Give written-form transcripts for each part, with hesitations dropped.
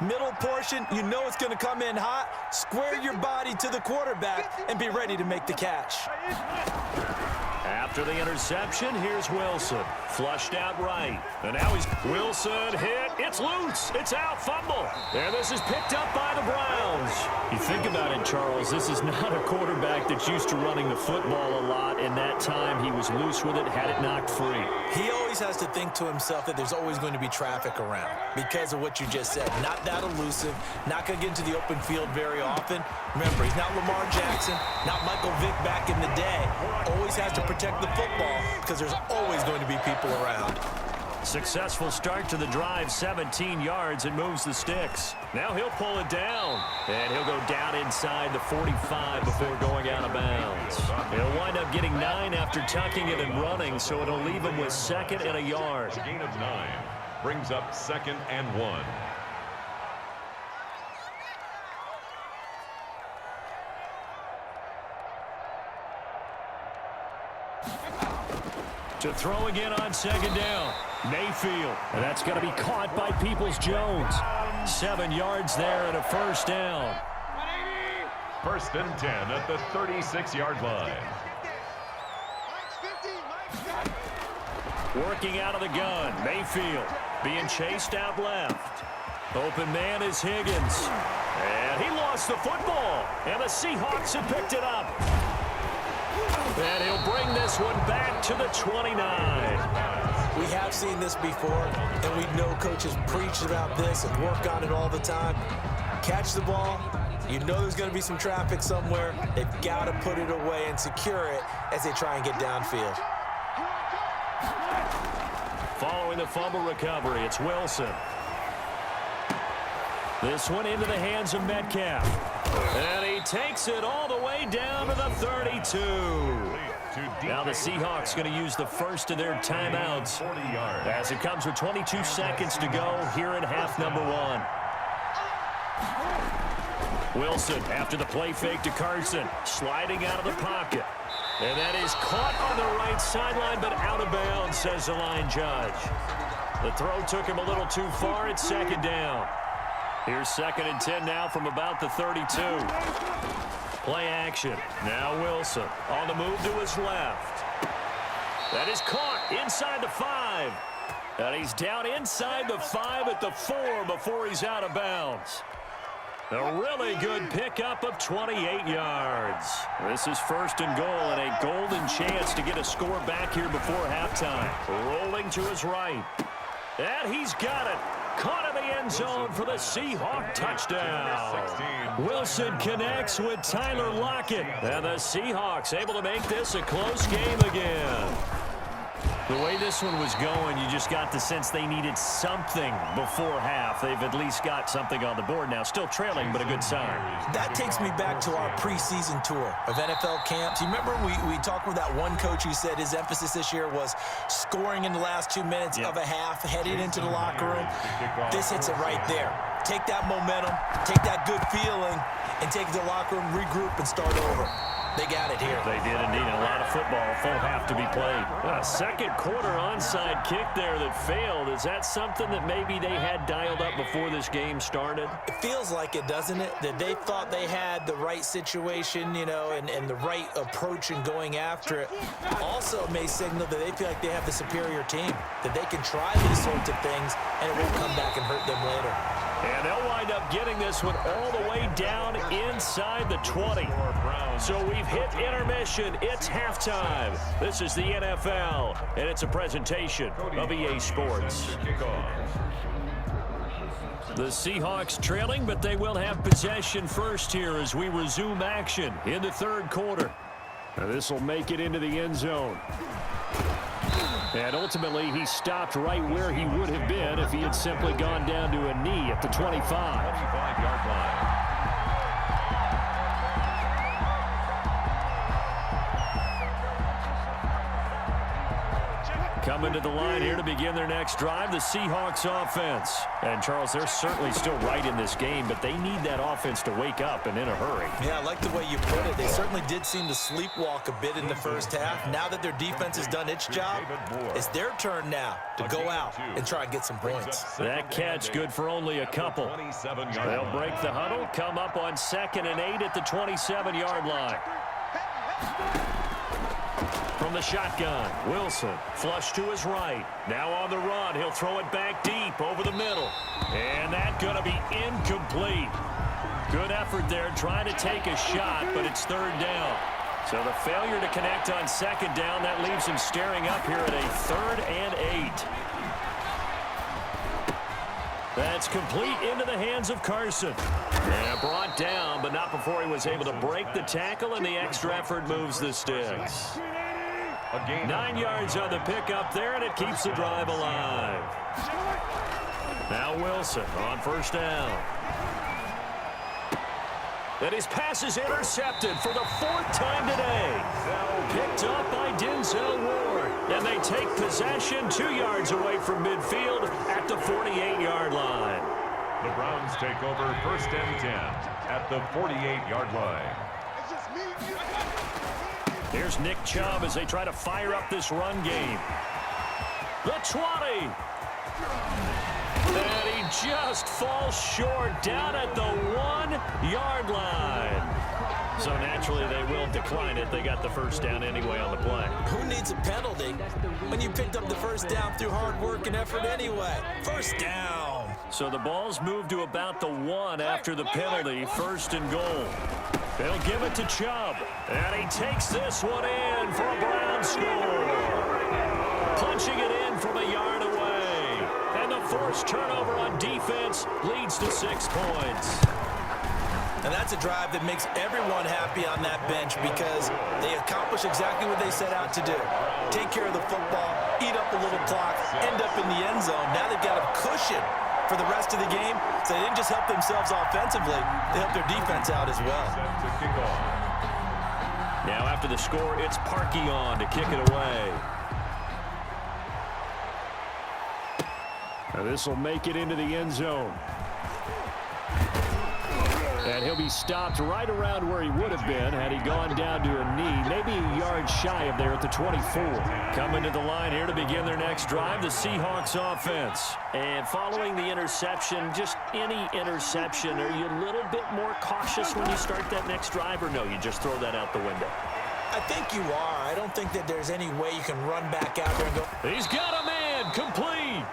Middle portion, you know it's going to come in hot. Square your body to the quarterback and be ready to make the catch. After the interception, here's Wilson. Flushed out right. And now he's Wilson hit. It's loose. It's out. Fumble. And this is picked up by the Browns. You think about it, Charles. This is not a quarterback that's used to running the football a lot. In that time, he was loose with it, had it knocked free. He always has to think to himself that there's always going to be traffic around because of what you just said. Not that elusive. Not going to get into the open field very often. Remember, he's not Lamar Jackson, not Michael Vick back in the day. Always has to protect the football because there's always going to be people around. Successful start to the drive, 17 yards, and moves the sticks. Now he'll pull it down, and he'll go down inside the 45 before going out of bounds. He'll wind up getting 9 after tucking it and running, so it'll leave him with 2nd and a yard. A gain of 9 brings up 2nd and 1. To throw again on 2nd down. Mayfield. And that's going to be caught by Peoples-Jones. 7 yards there and a 1st down. 1st and 10 at the 36-yard line. Working out of the gun. Mayfield being chased out left. Open man is Higgins. And he lost the football. And the Seahawks have picked it up. And he'll bring this one back to the 29. We have seen this before, and we know coaches preach about this and work on it all the time. Catch the ball. You know there's going to be some traffic somewhere. They've got to put it away and secure it as they try and get downfield. Following the fumble recovery, it's Wilson. This one into the hands of Metcalf. And he takes it all the way down to the 32. Now the Seahawks going to use the first of their timeouts as it comes with 22 seconds to go here in half number 1. Wilson after the play fake to Carson, sliding out of the pocket. And that is caught on the right sideline, but out of bounds, says the line judge. The throw took him a little too far. It's 2nd down. Here's 2nd and 10 now from about the 32. Play action. Now Wilson on the move to his left. That is caught inside the 5. And he's down inside the 5 at the 4 before he's out of bounds. A really good pickup of 28 yards. This is 1st and goal and a golden chance to get a score back here before halftime. Rolling to his right. And he's got it. Caught in the end zone for the Seahawk touchdown. Wilson connects with Tyler Lockett. And the Seahawks able to make this a close game again. The way this one was going, you just got the sense they needed something before half. They've at least got something on the board now. Still trailing, but a good sign. That takes me back to our preseason tour of NFL camps. You remember we talked with that one coach who said his emphasis this year was scoring in the last 2 minutes of a half, heading into the locker room. This hits it right there. Take that momentum, take that good feeling, and take it to the locker room, regroup, and start over. They got it here. They did indeed. A lot of football, full half to be played. A 2nd quarter onside kick there that failed. Is that something that maybe they had dialed up before this game started? It feels like it, doesn't it? That they thought they had the right situation, you know, and the right approach in going after it. Also may signal that they feel like they have the superior team, that they can try these sorts of things, and it won't come back and hurt them later. And they'll wind up getting this one all the way down inside the 20. So we've hit intermission. It's halftime. This is the NFL, and it's a presentation of EA Sports. The Seahawks trailing, but they will have possession first here as we resume action in the 3rd quarter. Now this will make it into the end zone. And ultimately, he stopped right where he would have been if he had simply gone down to a knee at the 25. 25-yard line. Coming to the line here to begin their next drive, the Seahawks offense. And, Charles, they're certainly still right in this game, but they need that offense to wake up and in a hurry. Yeah, I like the way you put it. They certainly did seem to sleepwalk a bit in the first half. Now that their defense has done its job, it's their turn now to go out and try and get some points. That catch good for only a couple. They'll break the huddle, come up on 2nd and 8 at the 27-yard line. From the shotgun, Wilson, flush to his right. Now on the run, he'll throw it back deep over the middle. And that's going to be incomplete. Good effort there, trying to take a shot, but it's 3rd down. So the failure to connect on 2nd down, that leaves him staring up here at a 3rd and 8. That's complete into the hands of Carson. And brought down, but not before he was able to break the tackle, and the extra effort moves the sticks. 9 yards on the pickup there, and it keeps the drive alive. Now Wilson on 1st down. And his pass is intercepted for the 4th time today. Picked up by Denzel Ward. And they take possession 2 yards away from midfield at the 48-yard line. The Browns take over 1st and 10 at the 48-yard line. Here's Nick Chubb as they try to fire up this run game. The 20. And he just falls short down at the 1-yard line. So naturally they will decline it. They got the 1st down anyway on the play. Who needs a penalty when you picked up the 1st down through hard work and effort anyway? 1st down. So the ball's moved to about the 1 after the penalty. 1st and goal. They'll give it to Chubb. And he takes this one in for a Brown score. Punching it in from a yard away. And the forced turnover on defense leads to 6 points. And that's a drive that makes everyone happy on that bench because they accomplish exactly what they set out to do. Take care of the football, eat up a little clock, end up in the end zone. Now they've got a cushion for the rest of the game, so they didn't just help themselves offensively, they helped their defense out as well. Now after the score, it's Parkey on to kick it away. Now this will make it into the end zone. And he'll be stopped right around where he would have been had he gone down to a knee, maybe a yard shy of there at the 24. Coming to the line here to begin their next drive, the Seahawks offense. And following the interception, just any interception, are you a little bit more cautious when you start that next drive, or no, you just throw that out the window? I think you are. I don't think that there's any way you can run back out there and go. He's got a man, complete.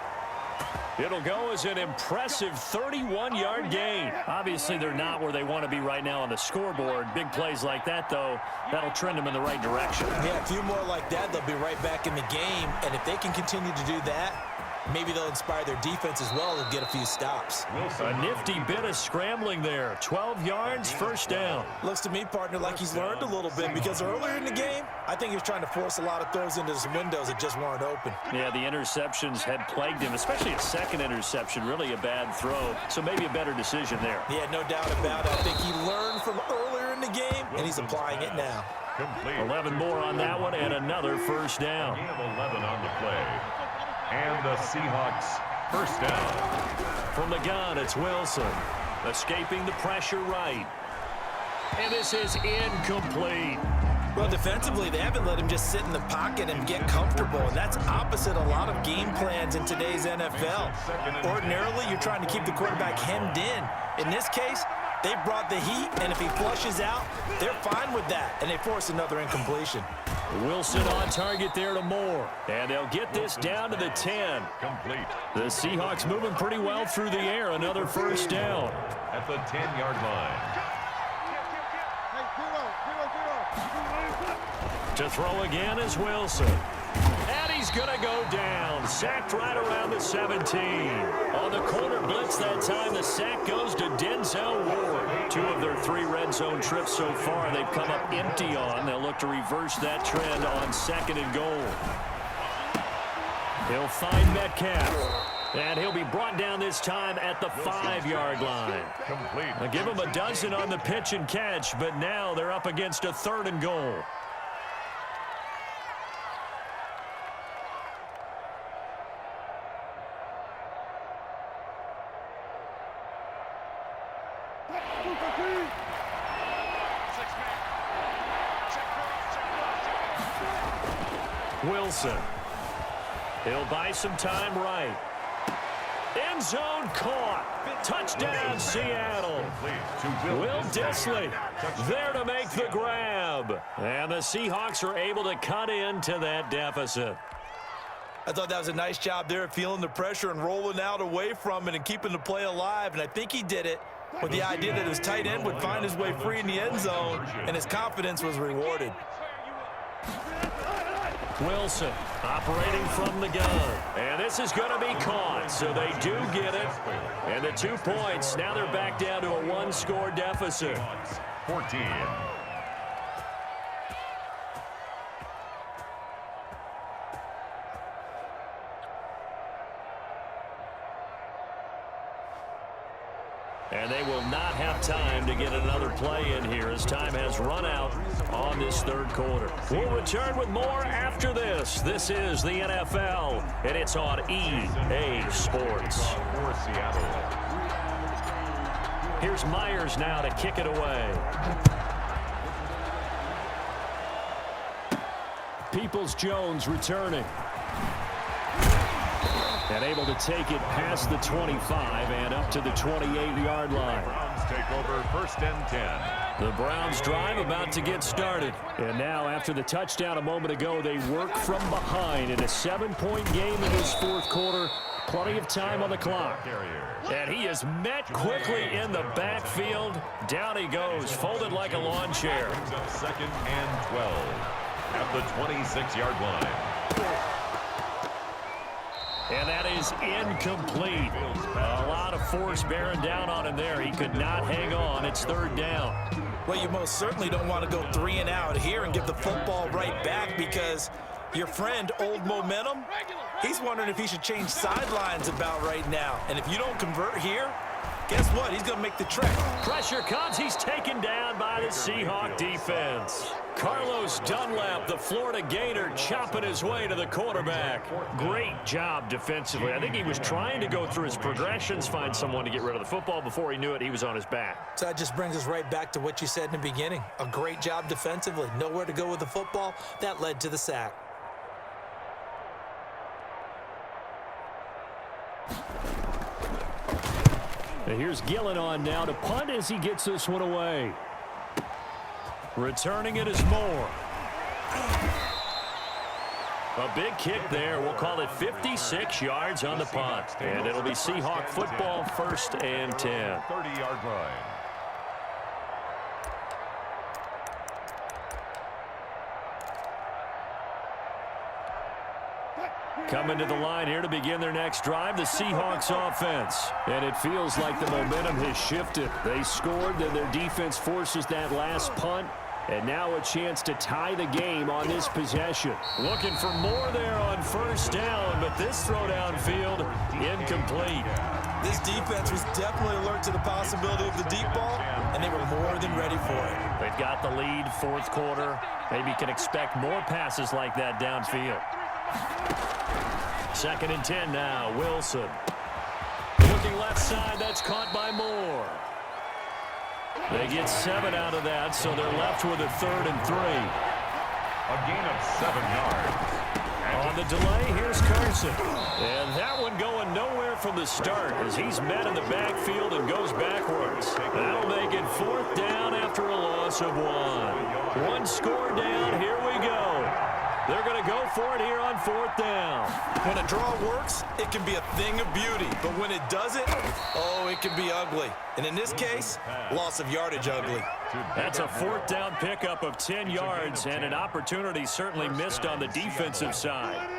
It'll go as an impressive 31-yard gain. Obviously, they're not where they want to be right now on the scoreboard. Big plays like that, though, that'll trend them in the right direction. Yeah, a few more like that, they'll be right back in the game. And if they can continue to do that, maybe they'll inspire their defense as well and get a few stops. A nifty bit of scrambling there. 12 yards, 1st down. Looks to me, partner, like he's learned a little bit because earlier in the game, I think he was trying to force a lot of throws into some windows that just weren't open. Yeah, the interceptions had plagued him, especially a 2nd interception, really a bad throw. So maybe a better decision there. Yeah, no doubt about it. I think he learned from earlier in the game, and he's applying it now. 11 more on that one and another 1st down. 11 on the play. And the Seahawks 1st down. From the gun, it's Wilson. Escaping the pressure right. And this is incomplete. Well, defensively, they haven't let him just sit in the pocket and get comfortable, and that's opposite a lot of game plans in today's NFL. Ordinarily, you're trying to keep the quarterback hemmed in. In this case, they brought the heat, and if he flushes out, they're fine with that, and they force another incompletion. Wilson on target there to Moore. And they'll get this down to the 10. Complete. The Seahawks moving pretty well through the air. Another 1st down. At the 10-yard line. To throw again is Wilson. And he's going to go down. Sacked right around the 17. On the corner blitz that time, the sack goes to Denzel Ward. 2 of their 3 red zone trips so far they've come up empty on. They'll look to reverse that trend on 2nd and goal. He'll find Metcalf. And he'll be brought down this time at the 5-yard line. Complete. They'll give him a dozen on the pitch and catch, but now they're up against a 3rd and goal. Wilson. He'll buy some time right. End zone caught. Touchdown, Seattle. Will Dissly there to make the grab. And the Seahawks are able to cut into that deficit. I thought that was a nice job there, feeling the pressure and rolling out away from it and keeping the play alive. And I think he did it with the idea that his tight end would find his way free in the end zone, and his confidence was rewarded. Wilson operating from the gun. And this is going to be caught, so they do get it. And the 2 points, now they're back down to a one-score deficit. 14. And they will not have time to get another play in here as time has run out on this third quarter. We'll return with more after this. This is the NFL, and it's on EA Sports. For Seattle. Here's Myers now to kick it away. Peoples-Jones returning. And able to take it past the 25 and up to the 28-yard line. Browns take over 1st and 10. The Browns drive about to get started. And now after the touchdown a moment ago, they work from behind in a 7-point game in this fourth quarter. Plenty of time on the clock. And he is met quickly in the backfield. Down he goes, folded like a lawn chair. 2nd and 12 at the 26-yard line. And that is incomplete. A lot of force bearing down on him there. He could not hang on. It's 3rd down. Well, you most certainly don't want to go 3 and out here and give the football right back, because your friend, Old Momentum, he's wondering if he should change sidelines about right now. And if you don't convert here, guess what? He's going to make the trek. Pressure comes. He's taken down by the Seahawk defense. Carlos Dunlap, the Florida Gator, chopping his way to the quarterback. Great job defensively. I think he was trying to go through his progressions, find someone to get rid of the football. Before he knew it, he was on his back. So that just brings us right back to what you said in the beginning. A great job defensively. Nowhere to go with the football. That led to the sack. And here's Gillen on now to punt as he gets this one away. Returning it is Moore. A big kick there. We'll call it 56 yards on the punt. And it'll be Seahawk football, 1st and 10. 30-yard line. Coming to the line here to begin their next drive, the Seahawks offense. And it feels like the momentum has shifted. They scored, then their defense forces that last punt. And now a chance to tie the game on this possession. Looking for more there on 1st down, but this throw downfield, incomplete. This defense was definitely alert to the possibility of the deep ball, and they were more than ready for it. They've got the lead, 4th quarter. Maybe can expect more passes like that downfield. 2nd and 10 now, Wilson. Looking left side, that's caught by Moore. They get 7 out of that, so they're left with a 3rd and 3. A gain of 7 yards. On the delay, here's Carson. And that one going nowhere from the start as he's met in the backfield and goes backwards. That'll make it 4th down after a loss of 1. 1 score down, here we go. They're going to go for it here on 4th down. When a draw works, it can be a thing of beauty. But when it doesn't, oh, it can be ugly. And in this case, loss of yardage ugly. That's a 4th down pickup of 10 yards and an opportunity certainly missed on the defensive side.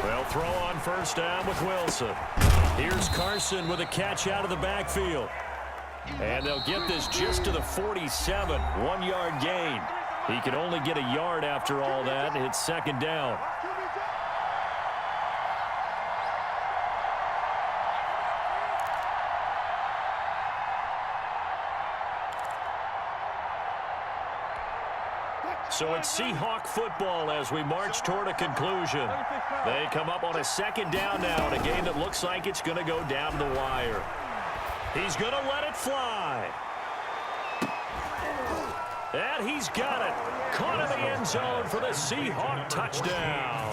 They'll throw on 1st down with Wilson. Here's Carson with a catch out of the backfield. And they'll get this just to the 47, 1-yard gain. He can only get a yard after all that. It's 2nd down. So it's Seahawk football as we march toward a conclusion. They come up on a second down now in a game that looks like it's going to go down to the wire. He's going to let it fly. And he's got it. Caught in the end zone for the Seahawk touchdown.